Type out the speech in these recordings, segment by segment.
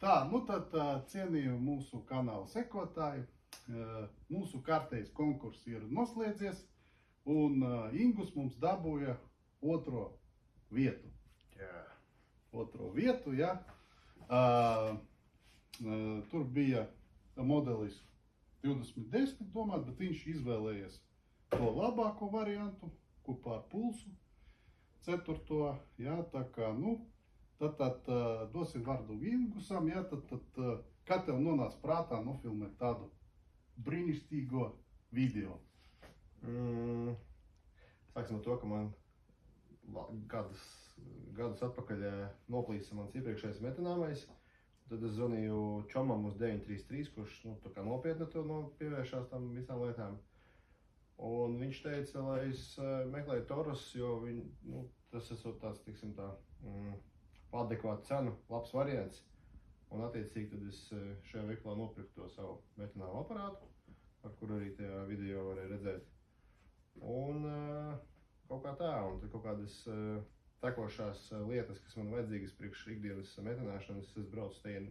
Tā, nu tad cienīju mūsu kanāla sekotāju. Mūsu kārtējs konkurss ir noslēdzies, un Ingus mums dabūja otro vietu. Jā. Otro vietu, ja. Tur bija modelis 2010, domāt, bet viņš izvēlējies to labāko variantu kopā ar pulsu. Ceturto, jā, tā kā, nu, tad dosim vārdu Ingusam, jā, tad kā tev nonāca prātā nofilmēt tādu brīnišķīgo video? Sāksim ar to, ka man gadus atpakaļ noplīsa mans iepriekšējais metināmais. Tad es zvanīju čomam uz 933, kurš tā kā nopietni to pievēršās tam visām lietām. Un viņš teica, lai es meklēju Taurus, jo tas esot tāds, tiksim tā, adekvātu cenu, labs variants. Un attiecīgi tad es šajā veiklā nopirku to savu metināmu aparātu, ar kuru arī tajā video varēja redzēt. Un kaut kā tā, un tad kaut kādas tekošās lietas, kas man vajadzīgas priekš ikdienas metināšanas, es braucu teien,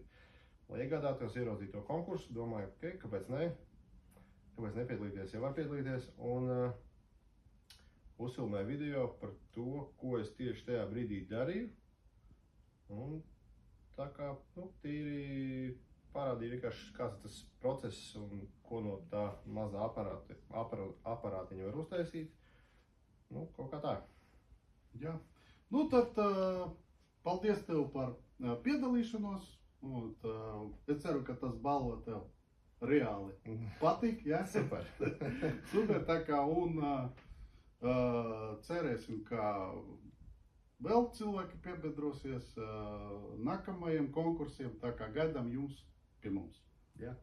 lai iegādātos, ieraudzītu to konkursu, domāju, ok, kāpēc ne? Kāpēc nepiedalīties, ja var piedalīties, un uzfilmēju video par to, ko es tieši tajā brīdī darīju. Un tā kā, tīri parādīja vienkārši, kāds ir tas process un ko no tā mazā aparātiņa var uztaisīt. Kaut kā tā. Jā. Nu tad paldies tev par piedalīšanos. Es ceru, ka tas balvo tev reāli patīk. Jā? Super. Super, tā kā, un cerēsim, ka vēl cilvēki piebiedrosies nākamajiem konkursiem, tā kā gaidām jums pie mums. Jā,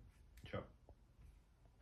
čau.